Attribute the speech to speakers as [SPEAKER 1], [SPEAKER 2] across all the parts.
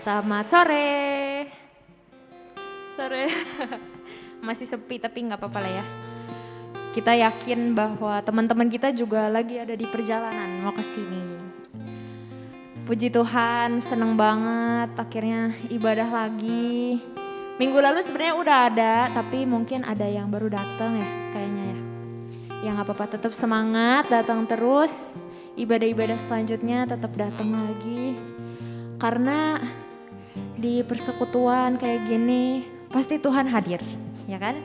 [SPEAKER 1] Selamat sore. Sore. Masih sepi tapi nggak apa-apa lah ya. Kita yakin bahwa teman-teman kita juga lagi ada di perjalanan mau ke sini. Puji Tuhan, seneng banget akhirnya ibadah lagi. Minggu lalu sebenarnya udah ada, tapi mungkin ada yang baru datang ya kayaknya ya. Ya nggak apa-apa, tetap semangat, datang terus. Ibadah-ibadah selanjutnya tetap datang lagi. Karena di persekutuan kayak gini pasti Tuhan hadir, ya kan?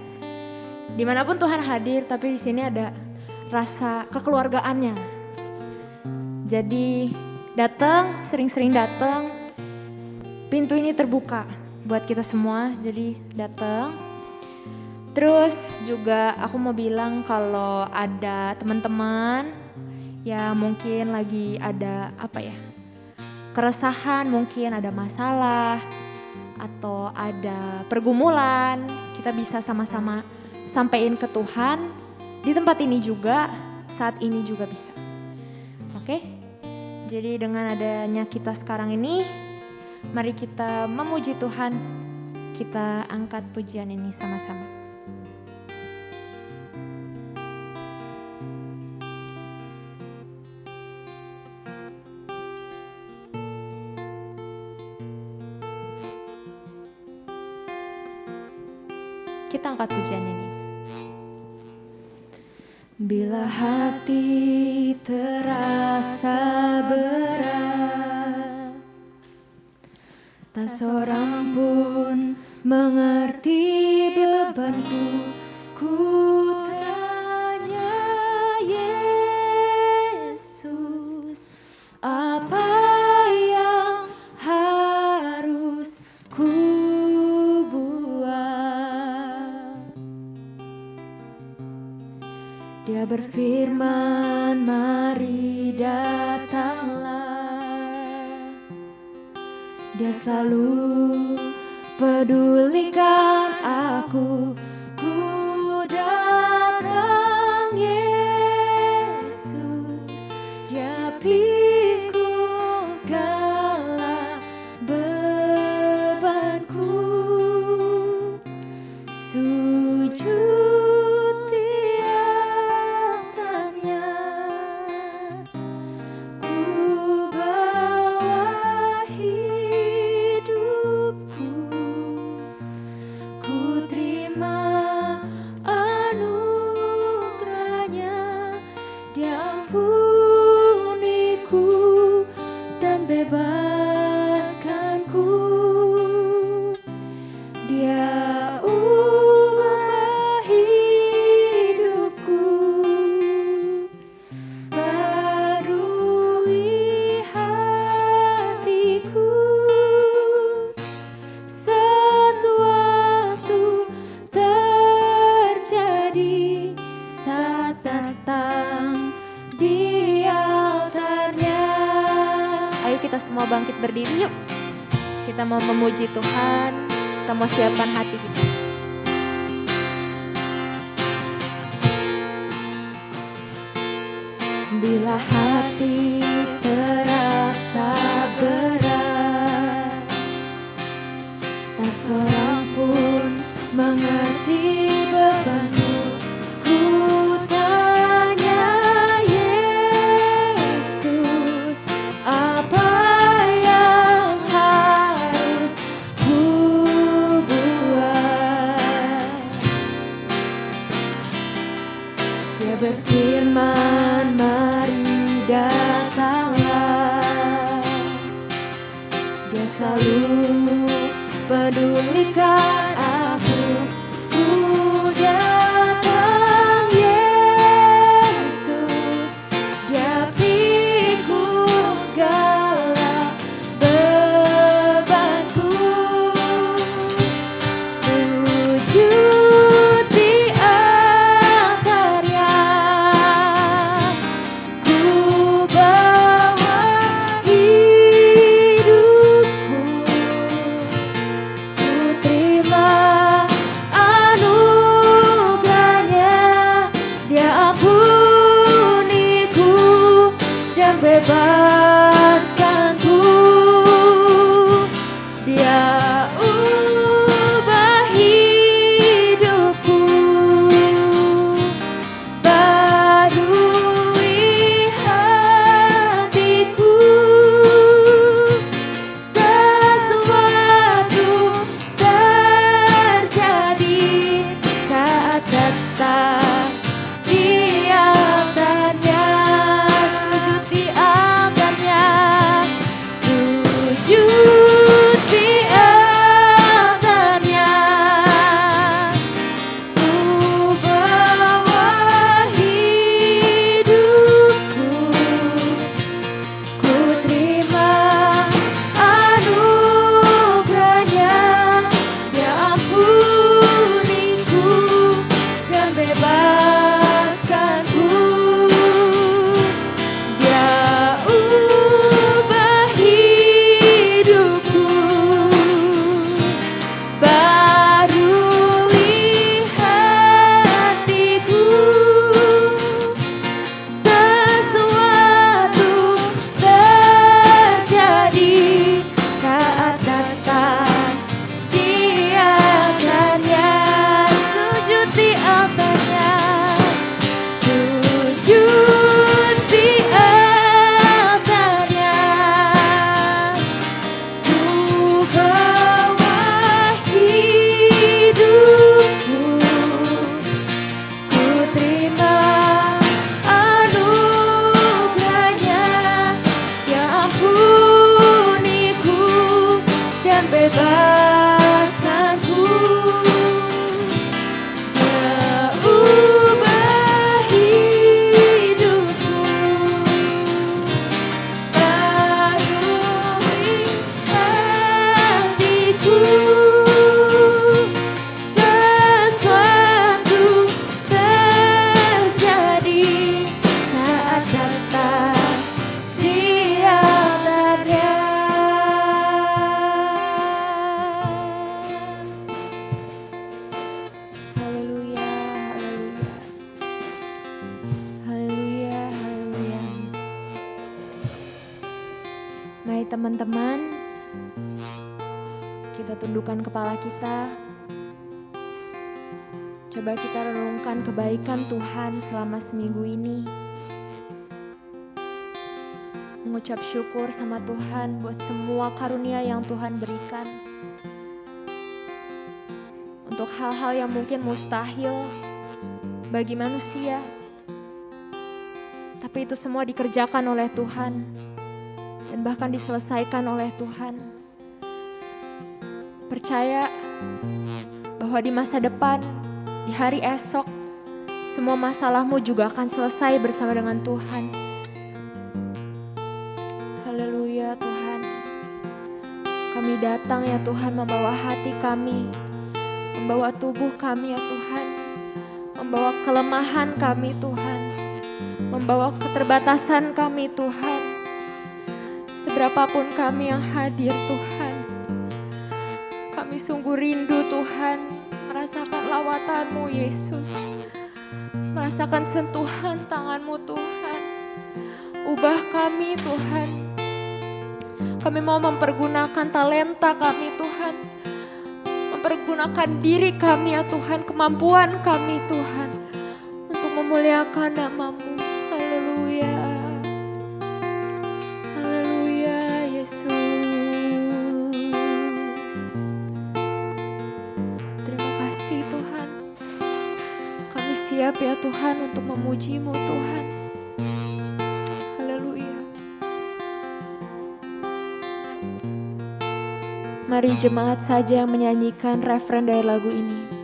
[SPEAKER 1] Dimanapun Tuhan hadir, tapi di sini ada rasa kekeluargaannya. Jadi datang, sering-sering datang. Pintu ini terbuka buat kita semua, jadi datang. Terus juga aku mau bilang kalau ada teman-teman ya mungkin lagi ada keresahan, mungkin ada masalah atau ada pergumulan, kita bisa sama-sama sampaikan ke Tuhan di tempat ini juga, saat ini juga bisa. Oke? Jadi dengan adanya kita sekarang ini, mari kita memuji Tuhan, kita angkat pujian ini sama-sama. Kita angkat pujian ini. Bila hati terasa berat, tak seorang pun mengerti bebanku. Ku tanya Yesus, apa yang harus ku buat? Dia berfirman, mari datanglah. Dia selalu pedulikan aku. Ku datang Yesus, Dia pikul segala bebanku. Sujud di atasnya, ku bawa hidupku, ku terima anugerahnya. Dia ampuniku dan bebaskanku. Dia ubah hidupku, barui hatiku. Sesuatu terjadi saat datang di altarnya. Ayo kita semua bangkit berdiri yuk. Kita mau memuji Tuhan, kita mau siapkan hati kita. Bila hati terasa berat, tak seorang pun mengerti bebanmu. Ku tanya Yesus, apa yang harus ku buat? Dia berfirman, mari datanglah. teman-teman, kita tundukkan kepala kita. Coba kita renungkan kebaikan Tuhan selama seminggu ini. Mengucap syukur sama Tuhan buat semua karunia yang Tuhan berikan. Untuk hal-hal yang mungkin mustahil bagi manusia. Tapi itu semua dikerjakan oleh Tuhan. Dan bahkan diselesaikan oleh Tuhan. Percaya bahwa di masa depan, di hari esok, semua masalahmu juga akan selesai bersama dengan Tuhan. Haleluya Tuhan. Kami datang ya Tuhan membawa hati kami, membawa tubuh kami ya Tuhan, membawa kelemahan kami Tuhan, membawa keterbatasan kami Tuhan. Seberapapun kami yang hadir Tuhan, kami sungguh rindu Tuhan merasakan lawatan-Mu Yesus, merasakan sentuhan tangan-Mu Tuhan. Ubah kami Tuhan, kami mau mempergunakan talenta kami Tuhan, mempergunakan diri kami ya Tuhan, kemampuan kami Tuhan, untuk memuliakan nama-Mu. Haleluya. Siap ya Tuhan untuk memuji-Mu Tuhan. Haleluya. Mari jemaat saja yang menyanyikan referen dari lagu ini.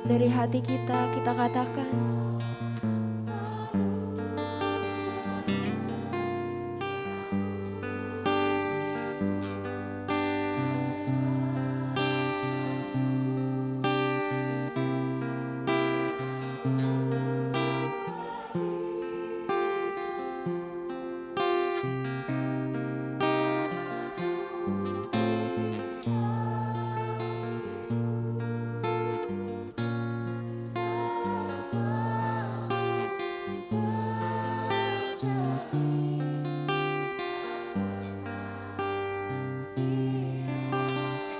[SPEAKER 1] Dari hati kita katakan,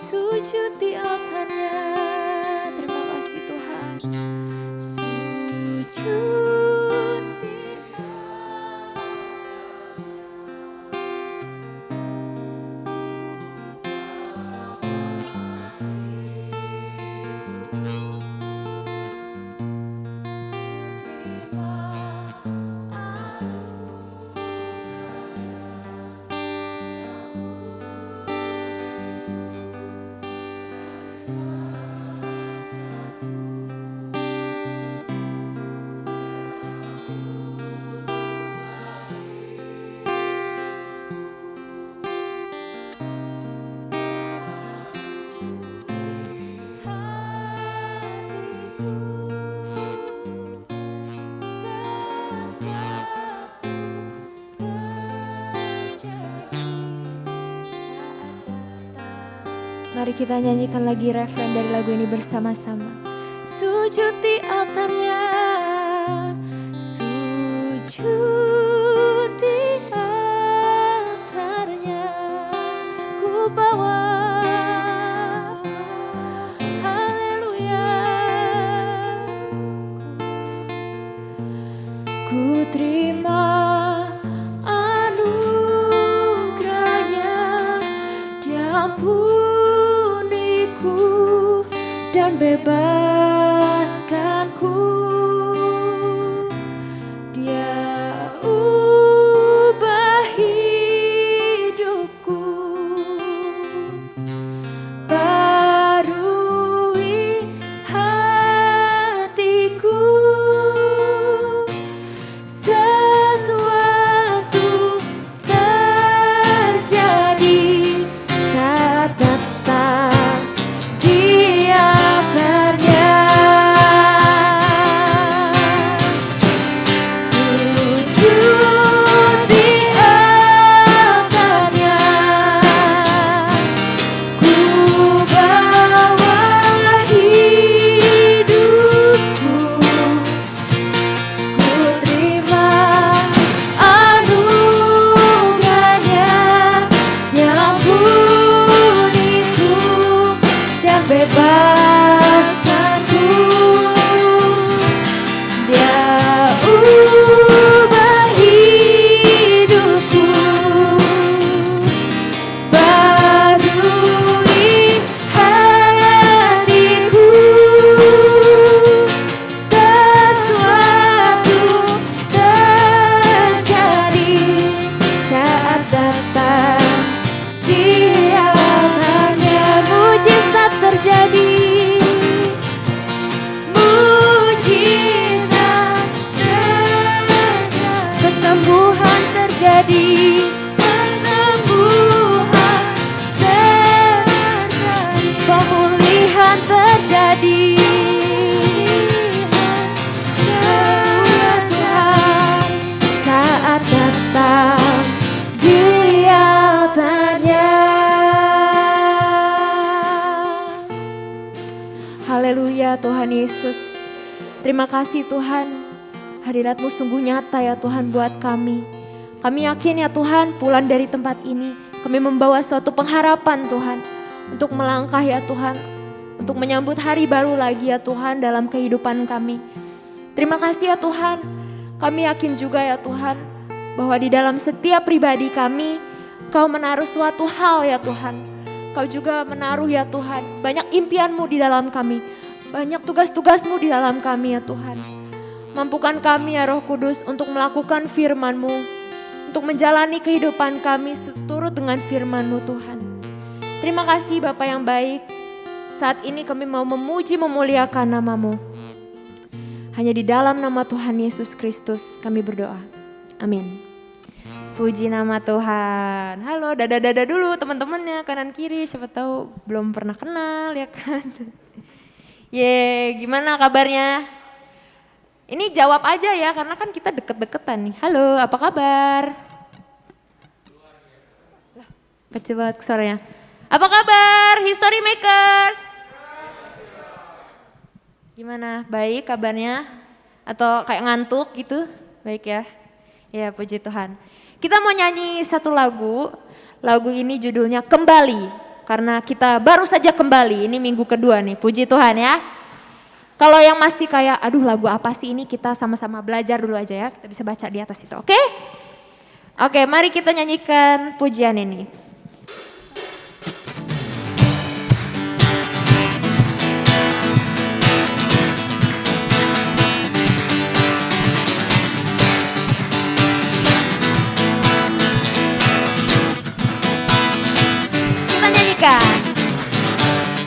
[SPEAKER 1] sujud di altarnya. Terima kasih Tuhan. Sujud di Mari kita nyanyikan lagi referen dari lagu ini bersama-sama. Sujud di altarnya, sujud di altarnya, ku bawa haleluya, ku terima anugerahnya, Dia dan bebaskanku. Dia ubah hidupku, barui hatiku. Sesuatu terjadi saat datang di altarnya. bebaskanku. Dia ubah hidupku, barui hatiku. Sesuatu terjadi saat datang Dia hanya mujizat terjadi. Mujizat terjadi, kesembuhan terjadi, kesembuhan terjadi, pemulihan terjadi. Ya Tuhan, saat datang Dia tanya. Haleluya Tuhan Yesus. Terima kasih Tuhan. Hadirat-Mu sungguh nyata ya Tuhan buat kami. Kami yakin ya Tuhan pulang dari tempat ini kami membawa suatu pengharapan Tuhan. Untuk melangkah ya Tuhan. Untuk menyambut hari baru lagi ya Tuhan dalam kehidupan kami. Terima kasih ya Tuhan. Kami yakin juga ya Tuhan bahwa di dalam setiap pribadi kami Kau menaruh suatu hal ya Tuhan. Kau juga menaruh ya Tuhan banyak impian-Mu di dalam kami. Banyak tugas-tugas-Mu di dalam kami ya Tuhan. Mampukan kami ya Roh Kudus untuk melakukan firman-Mu. Untuk menjalani kehidupan kami seturut dengan firman-Mu Tuhan. Terima kasih Bapa yang baik. Saat ini kami mau memuji memuliakan nama-Mu. Hanya di dalam nama Tuhan Yesus Kristus kami berdoa. Amin. Puji nama Tuhan. Halo, dada-dada dulu teman-temannya kanan kiri. Siapa tahu belum pernah kenal ya kan. Gimana kabarnya? Ini jawab aja ya karena kan kita deket-deketan nih. Halo, apa kabar? Kecil banget suaranya. Apa kabar History Makers? Gimana? Baik kabarnya? Atau kayak ngantuk gitu? Baik ya? Ya puji Tuhan. Kita mau nyanyi satu lagu. Lagu ini judulnya Kembali. Karena kita baru saja kembali. Ini minggu kedua nih. Puji Tuhan ya. Kalau yang masih kayak aduh lagu apa sih ini, kita sama-sama belajar dulu aja ya. Kita bisa baca di atas itu. Oke? Oke, mari kita nyanyikan pujian ini.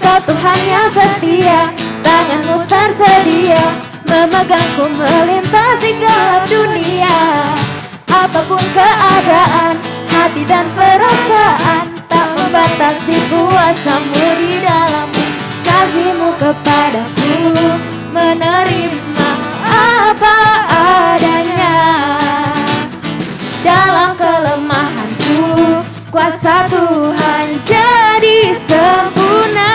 [SPEAKER 1] Kau Tuhan yang setia, tangan-Mu tersedia, memegangku melintasi gelap dunia. Apapun keadaan, hati dan perasaan, tak membatasi kuasa-Mu di dalam-Mu. Kasih-Mu kepadaku, menerima apa adanya. Dalam kelemahanku, kuasa Tuhan jadi sempurna.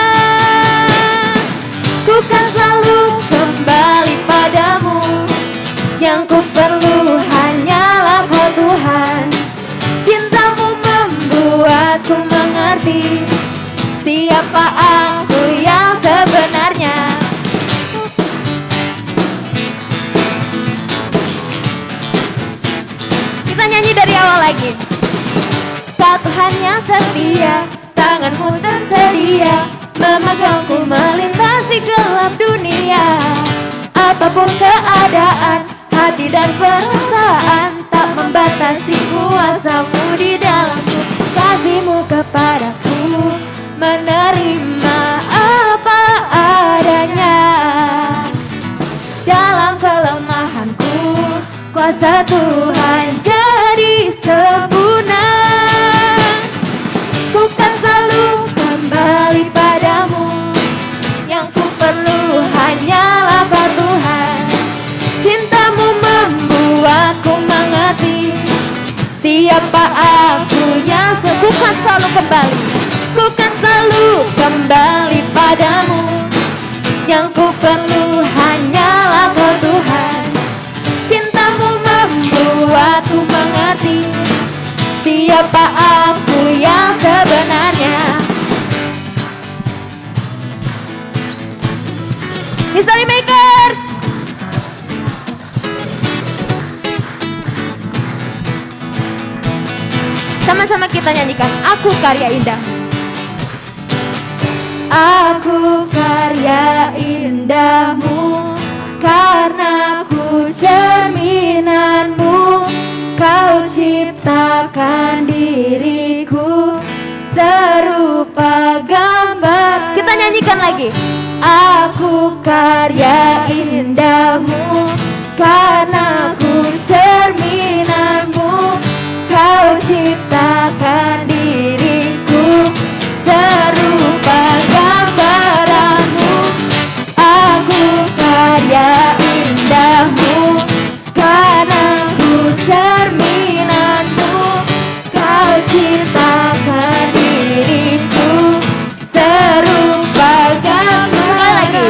[SPEAKER 1] Ku kan selalu kembali padamu. Yang ku perlu hanyalah Kau Tuhan. Cinta-Mu membuatku mengerti siapa aku yang sebenarnya. Kita nyanyi dari awal lagi. Kau Tuhan yang setia, tangan-Mu tersedia, memegangku melintasi gelap dunia. Apapun keadaan, hati dan perasaan, tak membatasi kuasa-Mu di dalam-Mu. Kasih-Mu kepadaku, menerima apa adanya. Dalam kelemahanku, kuasa Tuhan jadi sempurna. Ku kan selalu kembali padamu. Yang ku perlu hanyalah Kau Tuhan. Cinta-Mu membuatku mengerti siapa aku yang ku kan selalu kembali. Ku kan selalu kembali padamu. Yang ku perlu hanyalah Kau Tuhan. Cinta-Mu membuatku mengerti siapa aku yang sebenarnya. History Makers. Sama-sama kita nyanyikan Aku Karya Indah. Aku karya indahmu, karena ku cerminanmu. Kau ciptakan diriku serupa gambar. Kita nyanyikan lagi. Aku karya indahmu, karena ku cerminanmu. Kau ciptakan diriku serupa gambaranmu. Aku karya indahmu, karena ku cerminanmu. Kau ciptakan diriku serupa gambaranmu.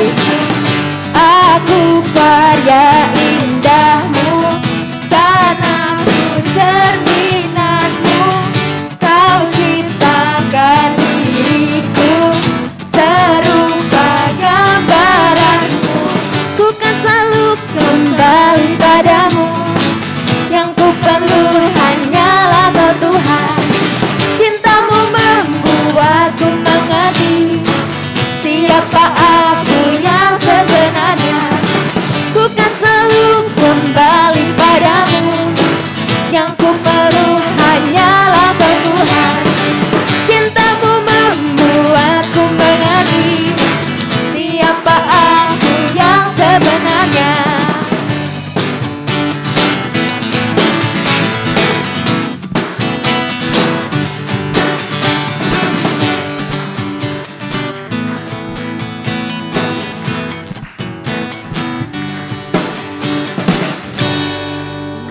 [SPEAKER 1] Aku karya indahmu, karena ku cerminanmu. Kau ciptakan diriku serupa gambaranmu. Ku kan selalu kembali padamu. Yang ku perlu hanyalah Kau Tuhan. Cintamu membuatku mengerti siapa aku yang sebenarnya. Ku kan selalu kembali padamu. Yang ku perlu hanyalah Kau Tuhan. Cintamu membuatku mengerti siapa aku yang sebenarnya.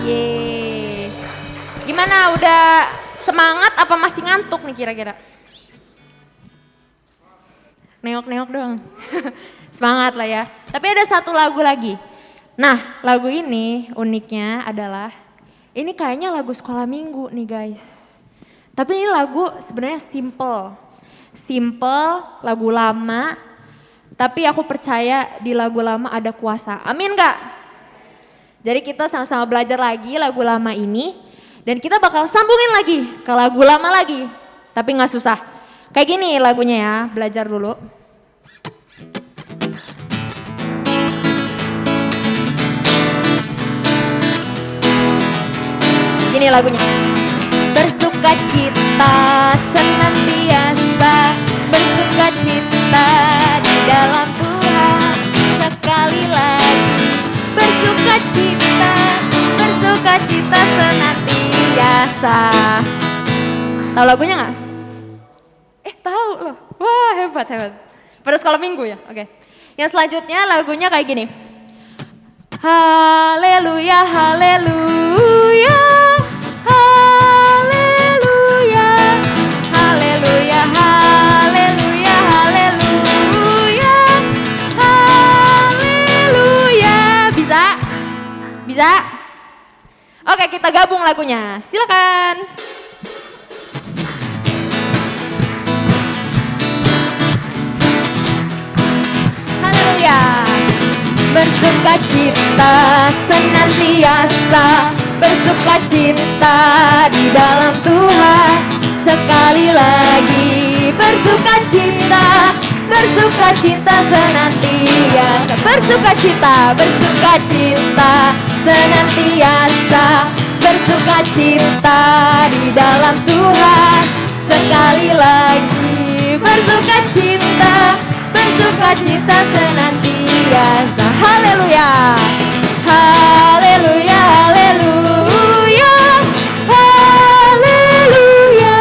[SPEAKER 1] Yeay. Gimana, udah semangat apa masih ngantuk nih kira-kira? Nengok-nengok doang. Semangat lah ya. Tapi ada satu lagu lagi. Nah, lagu ini uniknya adalah ini kayaknya lagu sekolah minggu nih guys. Tapi ini lagu sebenarnya simple. Simple, lagu lama. Tapi aku percaya di lagu lama ada kuasa. Amin gak? Jadi kita sama-sama belajar lagi lagu lama ini. Dan kita bakal sambungin lagi ke lagu lama lagi. Tapi gak susah. Kayak gini lagunya ya, belajar dulu. Gini lagunya. Bersukacita senantiasa, bersukacita di dalam Tuhan. Sekali lagi bersukacita, bersukacita senantiasa. Tahu lagunya nggak? Tahu loh. Wah, hebat. Pada sekolah minggu ya? Oke. Yang selanjutnya lagunya kayak gini. Haleluya, haleluya, haleluya, haleluya, haleluya, haleluya, haleluya. Bisa? Bisa? Oke, kita gabung lagunya. Silakan. Bersukacita senantiasa, bersukacita di dalam Tuhan. Sekali lagi bersukacita, bersukacita senantiasa, bersukacita, bersukacita senantiasa, bersukacita di dalam Tuhan. Sekali lagi bersukacita, bersukacita senantiasa. Haleluya, haleluya, haleluya, haleluya,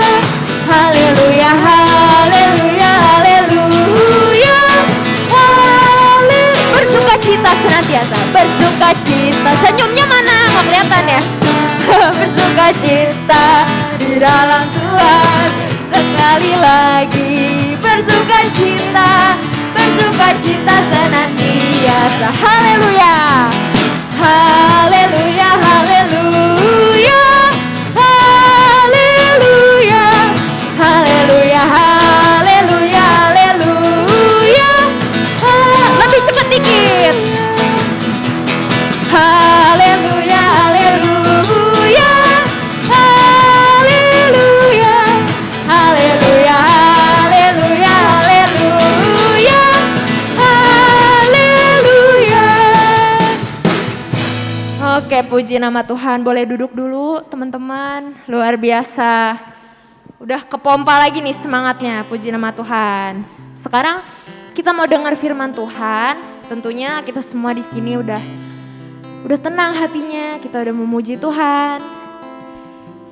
[SPEAKER 1] haleluya, haleluya, haleluya, haleluya. Bersukacita senantiasa, bersukacita. Senyumnya mana? Nggak kelihatan ya? Bersukacita di dalam Tuhan. Sekali lagi bersukacita, bersukacita senantiasa. Haleluya, haleluya, haleluya, haleluya, haleluya, haleluya, haleluya. Lebih cepat dikit. Oke, puji nama Tuhan. Boleh duduk dulu teman-teman. Luar biasa. Udah kepompa lagi nih semangatnya. Puji nama Tuhan. Sekarang kita mau dengar firman Tuhan. Tentunya kita semua di sini udah tenang hatinya. Kita udah memuji Tuhan.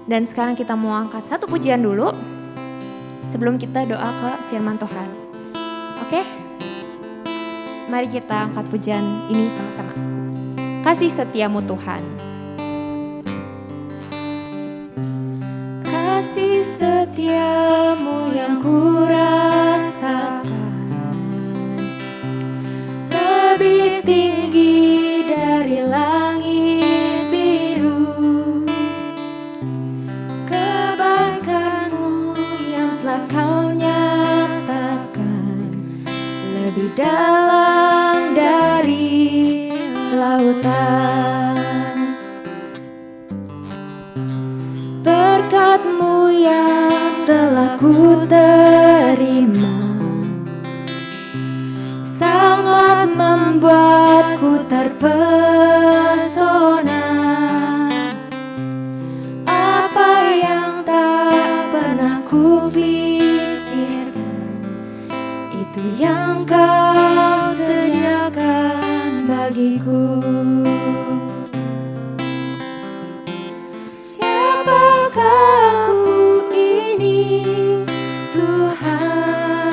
[SPEAKER 1] Dan sekarang kita mau angkat satu pujian dulu. Sebelum kita doa ke firman Tuhan. Oke? Mari kita angkat pujian ini sama-sama. Kasih setiamu Tuhan. Kasih setiamu yang kurasakan lebih tinggi dari langit biru. Kebaikanmu yang telah kau nyatakan lebih dalam dari lautan. Berkat-Mu yang telah ku terima sangat membuatku terpesona. Apa yang tak pernah ku pikirkan, itu yang Kau sediakan bagiku. Siapakah aku ini, Tuhan?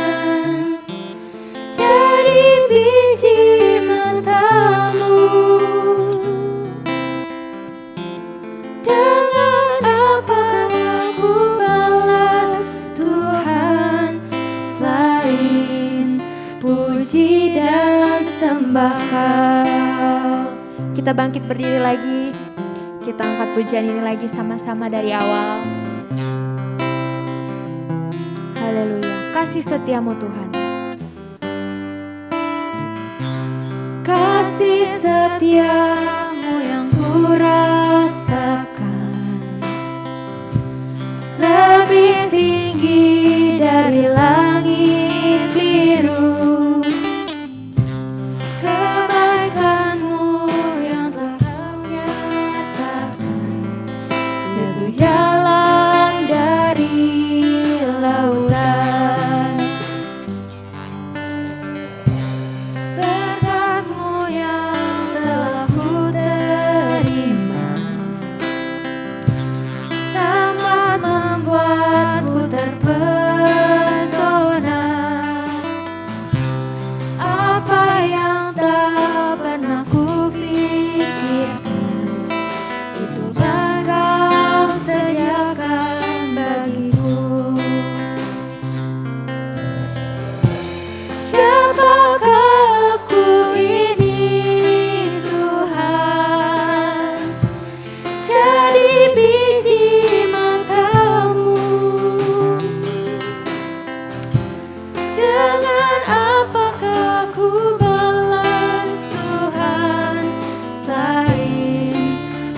[SPEAKER 1] Jadi biji mata-Mu. Dengan apakah aku balas, Tuhan, selain puji dan sembah Kau. Kita bangkit berdiri lagi. Kita angkat pujian ini lagi sama-sama dari awal. Haleluya. Kasih setiamu Tuhan. Kasih setiamu yang kurasakan lebih tinggi dari langit biru. Kebaikanmu yang telah Kau nyatakan lebih dalam dari lautan. Berkat-Mu yang telah ku terima sangat membuatku terpesona. Apa yang tak pernah ku pikirkan, itu telah Kau sediakan bagiku. Siapakah aku ini, Tuhan? Jadi biji mata-Mu. Dengan apakah ku balas, Tuhan, selain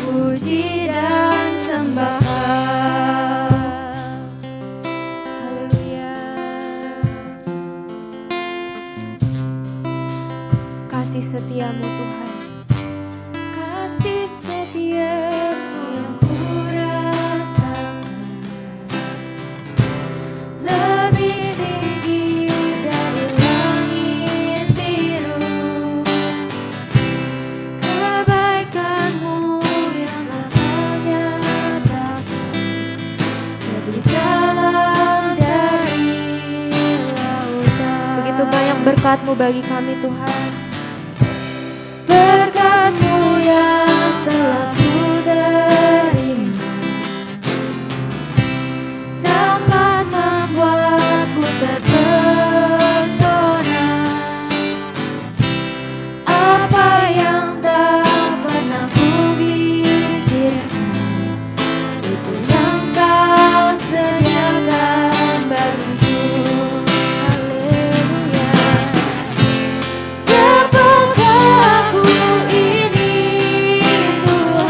[SPEAKER 1] puji dan sembah Kau. Haleluya. Kasih setiamu Tuhan. Kasih setiamu yang kurasakan lebih tinggi dari langit biru. Kebaikan-Mu yang telah Kau nyatakan lebih dalam dari lautan. Begitu banyak berkat-Mu bagi kami Tuhan. Berkat-Mu yang telah ku terima sangat membuatku terpesona. Apa yang tak pernah ku pikirkan, itu yang Kau sediakan bagiku. Haleluya. Siapakah aku ini, Tuhan?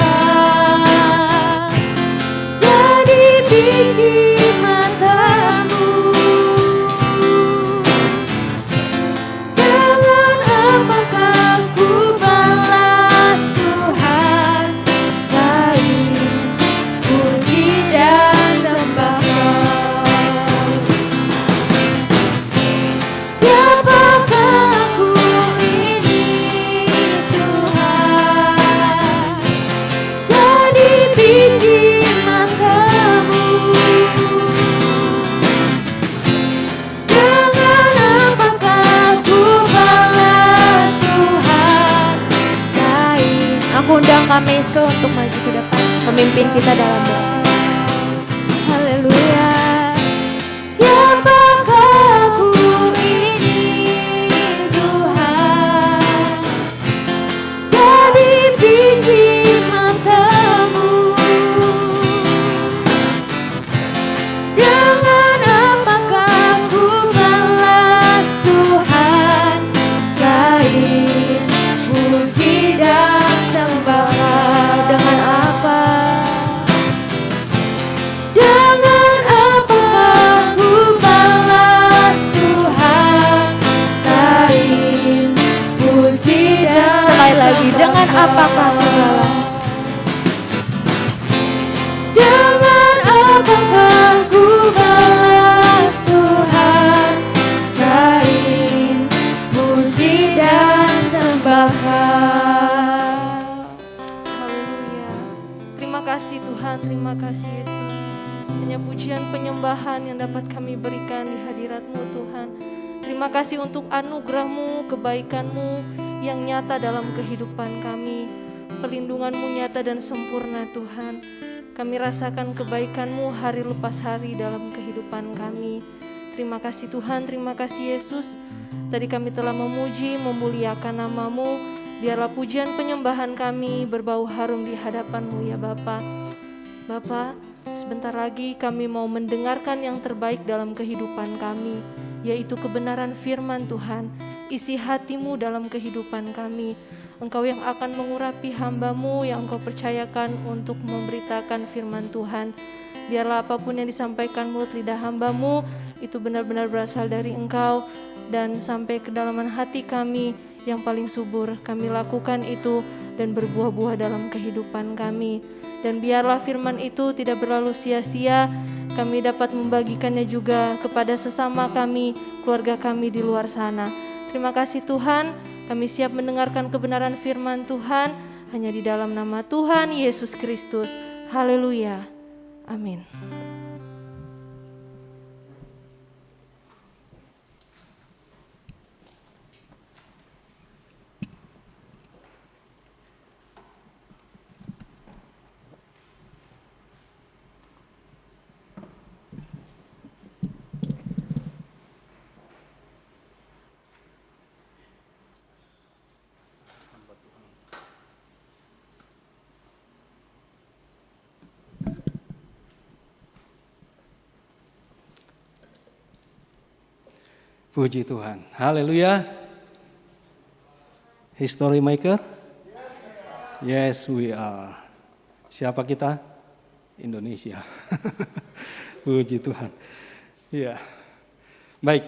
[SPEAKER 1] Aku undang Kak Meiske untuk maju ke depan, memimpin kita dalam doa. Haleluya. Siapakah aku ini Tuhan, jadi biji matamu. Dengan apakah ku balas Tuhan, selain puji dan sembah. Dengan apa? Dengan apakah ku balas Tuhan, selain puji dan sekali lagi, dengan apakah ku balas? Dengan apakah ku balas Tuhan, selain puji dan sembahan.
[SPEAKER 2] Haleluya. Terima kasih Tuhan, terima kasih Yesus. Hanya pujian penyembahan yang dapat kami berikan di hadirat-Mu Tuhan. Terima kasih untuk anugerah-Mu, kebaikan-Mu yang nyata dalam kehidupan kami. Perlindungan-Mu nyata dan sempurna Tuhan. Kami rasakan kebaikan-Mu hari lepas hari dalam kehidupan kami. Terima kasih Tuhan, terima kasih Yesus. Tadi kami telah memuji, memuliakan nama-Mu. Biarlah pujian penyembahan kami berbau harum di hadapan-Mu ya Bapa. Bapa, sebentar lagi kami mau mendengarkan yang terbaik dalam kehidupan kami, yaitu kebenaran firman Tuhan. Isi hati-Mu dalam kehidupan kami. Engkau yang akan mengurapi hamba-Mu yang Engkau percayakan untuk memberitakan firman Tuhan. Biarlah apapun yang disampaikan mulut lidah hamba-Mu itu benar-benar berasal dari Engkau dan sampai kedalaman hati kami yang paling subur. Kami lakukan itu dan berbuah-buah dalam kehidupan kami. Dan biarlah firman itu tidak berlalu sia-sia. Kami dapat membagikannya juga kepada sesama kami, keluarga kami di luar sana. Terima kasih Tuhan, kami siap mendengarkan kebenaran firman Tuhan hanya di dalam nama Tuhan Yesus Kristus. Haleluya. Amin.
[SPEAKER 3] Puji Tuhan. Haleluya. History maker? Yes, we are. Siapa kita? Indonesia. Puji Tuhan. Ya. Baik.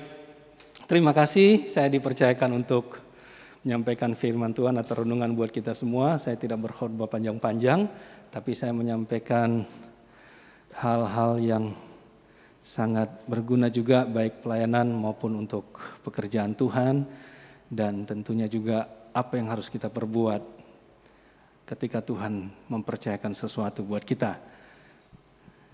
[SPEAKER 3] Terima kasih saya dipercayakan untuk menyampaikan firman Tuhan atau renungan buat kita semua. Saya tidak berkhotbah panjang-panjang, tapi saya menyampaikan hal-hal yang sangat berguna juga baik pelayanan maupun untuk pekerjaan Tuhan, dan tentunya juga apa yang harus kita perbuat ketika Tuhan mempercayakan sesuatu buat kita.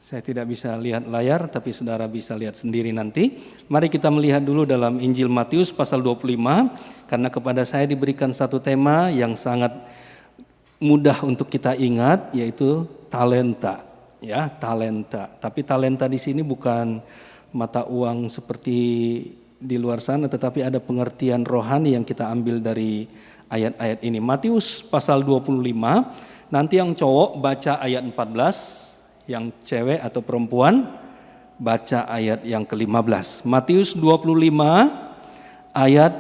[SPEAKER 3] Saya tidak bisa lihat layar, tapi saudara bisa lihat sendiri nanti. Mari kita melihat dulu dalam Injil Matius pasal 25, karena kepada saya diberikan satu tema yang sangat mudah untuk kita ingat, yaitu talenta. Ya, talenta. Tapi talenta di sini bukan mata uang seperti di luar sana, tetapi ada pengertian rohani yang kita ambil dari ayat-ayat ini. Matius pasal 25, nanti yang cowok baca ayat 14, yang cewek atau perempuan baca ayat yang ke-15. Matius 25 ayat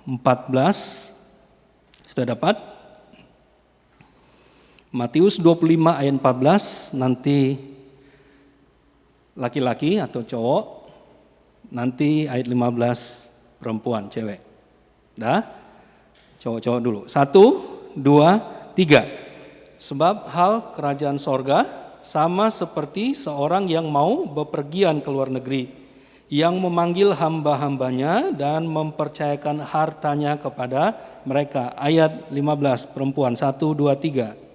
[SPEAKER 3] 14. Sudah dapat? Matius 25 ayat 14, nanti laki-laki atau cowok, nanti ayat 15 perempuan, cewek. Dah? Cowok-cowok dulu. 1, 2, 3. Sebab hal kerajaan sorga sama seperti seorang yang mau bepergian ke luar negeri, yang memanggil hamba-hambanya dan mempercayakan hartanya kepada mereka. Ayat 15 perempuan, 1, 2, 3.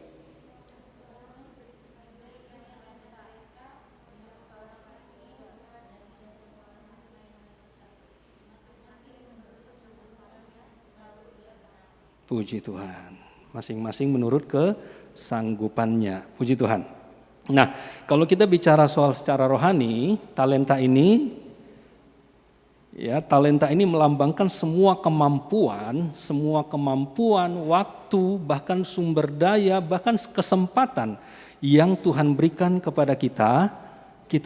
[SPEAKER 3] Puji Tuhan. Masing-masing menurut kesanggupannya. Puji Tuhan. Nah, kalau kita bicara soal secara rohani, talenta ini melambangkan semua kemampuan, waktu, bahkan sumber daya, bahkan kesempatan yang Tuhan berikan kepada kita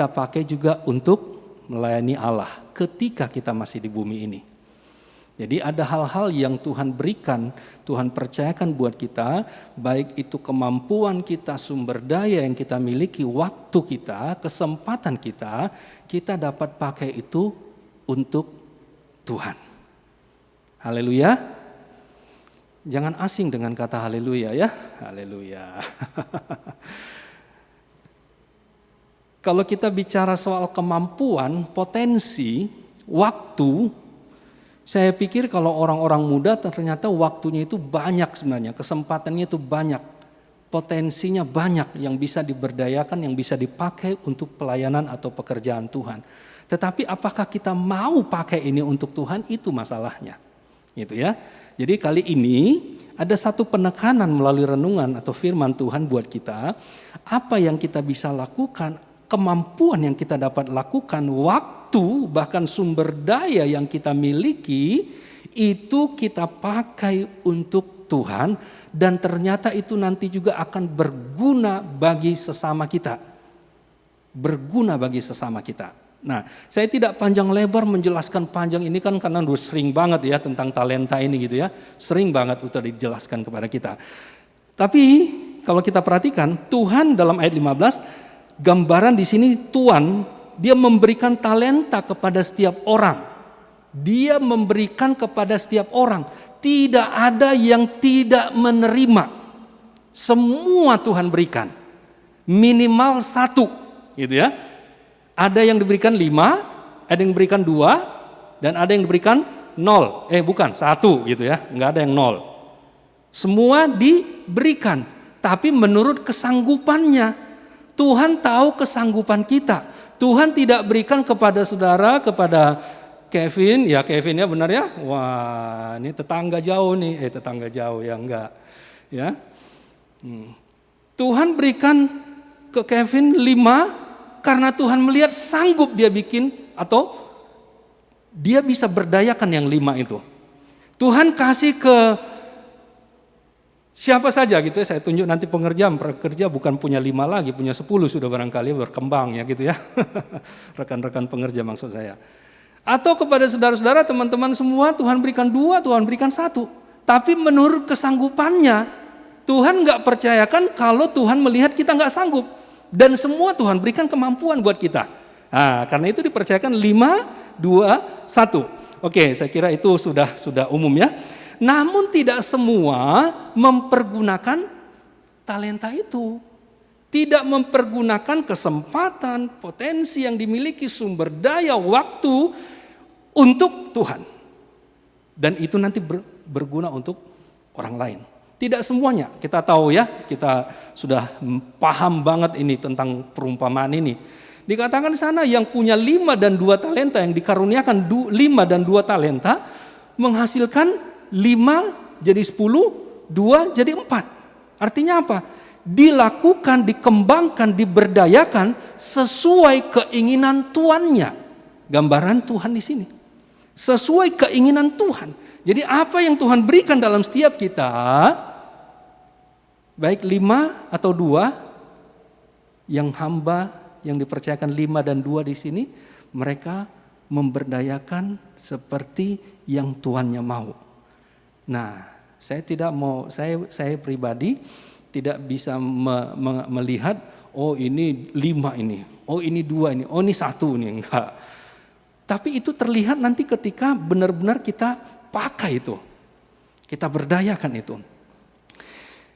[SPEAKER 3] pakai juga untuk melayani Allah ketika kita masih di bumi ini. Jadi ada hal-hal yang Tuhan berikan, Tuhan percayakan buat kita, baik itu kemampuan kita, sumber daya yang kita miliki, waktu kita, kesempatan kita dapat pakai itu untuk Tuhan. Haleluya. Jangan asing dengan kata haleluya ya. Haleluya. Kalau kita bicara soal kemampuan, potensi, waktu, saya pikir kalau orang-orang muda ternyata waktunya itu banyak sebenarnya, kesempatannya itu banyak, potensinya banyak yang bisa diberdayakan, yang bisa dipakai untuk pelayanan atau pekerjaan Tuhan. Tetapi apakah kita mau pakai ini untuk Tuhan, itu masalahnya. Gitu ya. Jadi kali ini ada satu penekanan melalui renungan atau firman Tuhan buat kita, apa yang kita bisa lakukan, kemampuan yang kita dapat lakukan, waktu, bahkan sumber daya yang kita miliki, itu kita pakai untuk Tuhan, dan ternyata itu nanti juga akan berguna bagi sesama kita. Berguna bagi sesama kita. Nah, saya tidak panjang lebar menjelaskan panjang ini kan karena udah sering banget ya tentang talenta ini gitu ya. Sering banget udah dijelaskan kepada kita. Tapi kalau kita perhatikan, Tuhan dalam ayat 15, gambaran di sini Tuhan, dia memberikan talenta kepada setiap orang. Dia memberikan kepada setiap orang. Tidak ada yang tidak menerima. Semua Tuhan berikan. Minimal 1 gitu ya. Ada yang diberikan 5, ada yang diberikan 2, dan ada yang diberikan 0. 1 gitu ya, enggak ada yang 0. Semua diberikan, tapi menurut kesanggupannya. Tuhan tahu kesanggupan kita. Tuhan tidak berikan kepada saudara, kepada Kevin, ya Kevin ya benar ya. Wah, ini tetangga jauh nih, tetangga jauh ya enggak. Ya. Tuhan berikan ke Kevin 5 karena Tuhan melihat sanggup dia bikin atau dia bisa berdayakan yang 5 itu. Tuhan kasih ke siapa saja gitu ya, saya tunjuk nanti pekerja bukan punya 5 lagi, punya 10 sudah barangkali berkembang ya gitu ya. Rekan-rekan pengerja maksud saya. Atau kepada saudara-saudara, teman-teman semua, Tuhan berikan 2, Tuhan berikan 1. Tapi menurut kesanggupannya, Tuhan gak percayakan kalau Tuhan melihat kita gak sanggup. Dan semua Tuhan berikan kemampuan buat kita. Nah, karena itu dipercayakan 5, 2, 1. Oke, saya kira itu sudah umum ya. Namun tidak semua mempergunakan talenta itu. Tidak mempergunakan kesempatan, potensi yang dimiliki, sumber daya, waktu untuk Tuhan. Dan itu nanti berguna untuk orang lain. Tidak semuanya, kita tahu ya, kita sudah paham banget ini tentang perumpamaan ini. Dikatakan di sana yang punya 5 dan 2 talenta, yang dikaruniakan 5 dan 2 talenta, menghasilkan 5 jadi 10, 2 jadi 4. Artinya apa? Dilakukan, dikembangkan, diberdayakan sesuai keinginan tuannya. Gambaran Tuhan di sini. Sesuai keinginan Tuhan. Jadi apa yang Tuhan berikan dalam setiap kita, baik 5 atau 2, yang hamba yang dipercayakan 5 dan 2 di sini, mereka memberdayakan seperti yang tuannya mau. Nah, saya pribadi tidak bisa melihat, oh ini 5 ini, oh ini 2 ini, oh ini 1 ini, enggak. Tapi itu terlihat nanti ketika benar-benar kita pakai itu, kita berdayakan itu.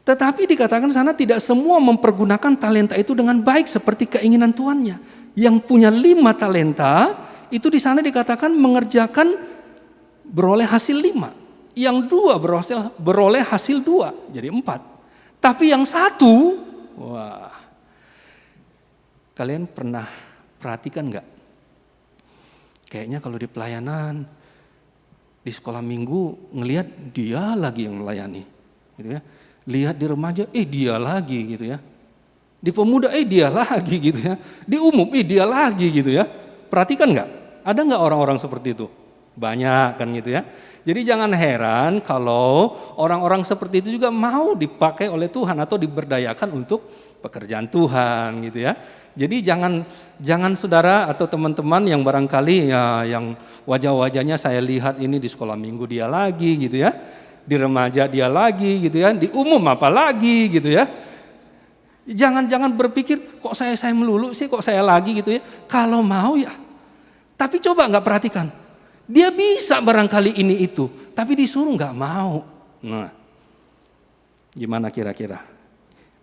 [SPEAKER 3] Tetapi dikatakan sana tidak semua mempergunakan talenta itu dengan baik seperti keinginan tuannya. Yang punya 5 talenta itu di sana dikatakan mengerjakan beroleh hasil 5. Yang 2 beroleh hasil 2, jadi 4. Tapi yang 1, wah, kalian pernah perhatikan enggak? Kayaknya kalau di pelayanan, di sekolah minggu ngelihat dia lagi yang melayani, gitu ya. Lihat di remaja, dia lagi gitu ya. Di pemuda, dia lagi gitu ya. Di umum, dia lagi gitu ya. Perhatikan nggak? Ada nggak orang-orang seperti itu? Banyak kan gitu ya. Jadi jangan heran kalau orang-orang seperti itu juga mau dipakai oleh Tuhan atau diberdayakan untuk pekerjaan Tuhan gitu ya. Jadi jangan saudara atau teman-teman yang barangkali ya, yang wajah-wajahnya saya lihat ini di sekolah minggu dia lagi gitu ya. Di remaja dia lagi gitu ya. Di umum apa lagi gitu ya. Jangan berpikir kok saya melulu sih, kok saya lagi gitu ya. Kalau mau ya. Tapi coba nggak perhatikan. Dia bisa barangkali ini itu, tapi disuruh nggak mau. Nah, gimana kira-kira?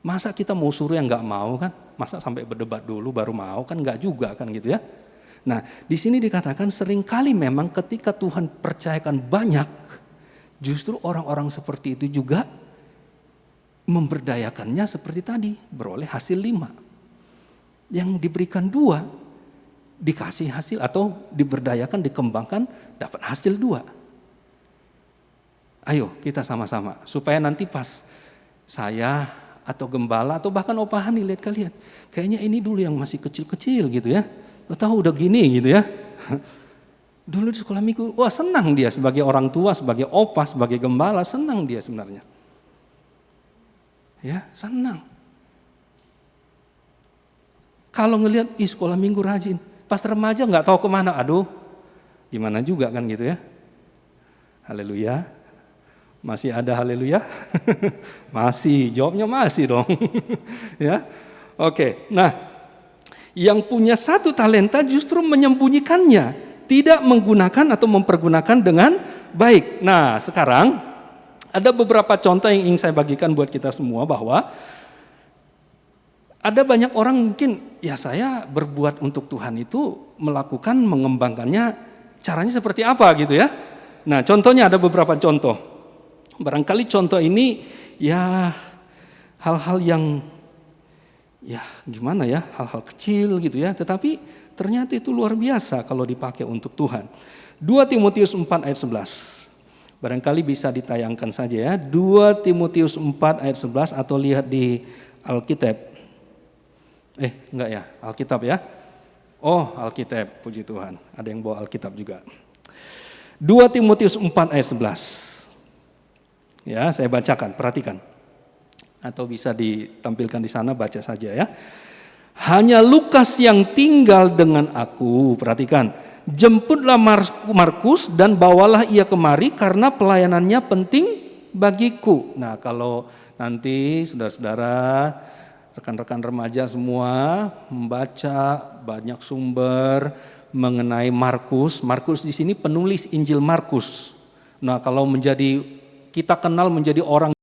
[SPEAKER 3] Masa kita mau suruh yang nggak mau kan? Masa sampai berdebat dulu baru mau kan? Nggak juga kan gitu ya? Nah, di sini dikatakan seringkali memang ketika Tuhan percayakan banyak, justru orang-orang seperti itu juga memberdayakannya seperti tadi, beroleh hasil 5. Yang diberikan 2, dikasih hasil atau diberdayakan, dikembangkan, dapat hasil 2. Ayo kita sama-sama, supaya nanti pas saya atau gembala atau bahkan opahan lihat kalian, kayaknya ini dulu yang masih kecil-kecil gitu ya, tahu udah gini gitu ya. Dulu di sekolah minggu, wah senang dia sebagai orang tua, sebagai opah, sebagai gembala, senang dia sebenarnya. Ya, senang. Kalau ngelihat di sekolah minggu rajin, pas remaja nggak tahu kemana, aduh gimana juga kan gitu ya. Haleluya, masih ada haleluya? Masih, jawabnya masih dong. Ya, oke. Nah, yang punya 1 talenta justru menyembunyikannya, tidak menggunakan atau mempergunakan dengan baik. Nah, sekarang ada beberapa contoh yang ingin saya bagikan buat kita semua, bahwa ada banyak orang mungkin, ya saya berbuat untuk Tuhan itu melakukan, mengembangkannya, caranya seperti apa gitu ya. Nah contohnya ada beberapa contoh. Barangkali contoh ini ya hal-hal yang ya gimana ya, hal-hal kecil gitu ya. Tetapi ternyata itu luar biasa kalau dipakai untuk Tuhan. 2 Timotius 4 ayat 11. Barangkali bisa ditayangkan saja ya. 2 Timotius 4 ayat 11 atau lihat di Alkitab. Enggak ya, Alkitab ya. Oh, Alkitab, puji Tuhan. Ada yang bawa Alkitab juga. 2 Timotius 4 ayat 11. Ya, saya bacakan, perhatikan. Atau bisa ditampilkan di sana, baca saja ya. Hanya Lukas yang tinggal dengan aku, perhatikan. Jemputlah Markus dan bawalah ia kemari karena pelayanannya penting bagiku. Nah, kalau nanti saudara-saudara, rekan-rekan remaja semua membaca banyak sumber mengenai Markus. Markus di sini penulis Injil Markus. Nah, kalau kita kenal menjadi orang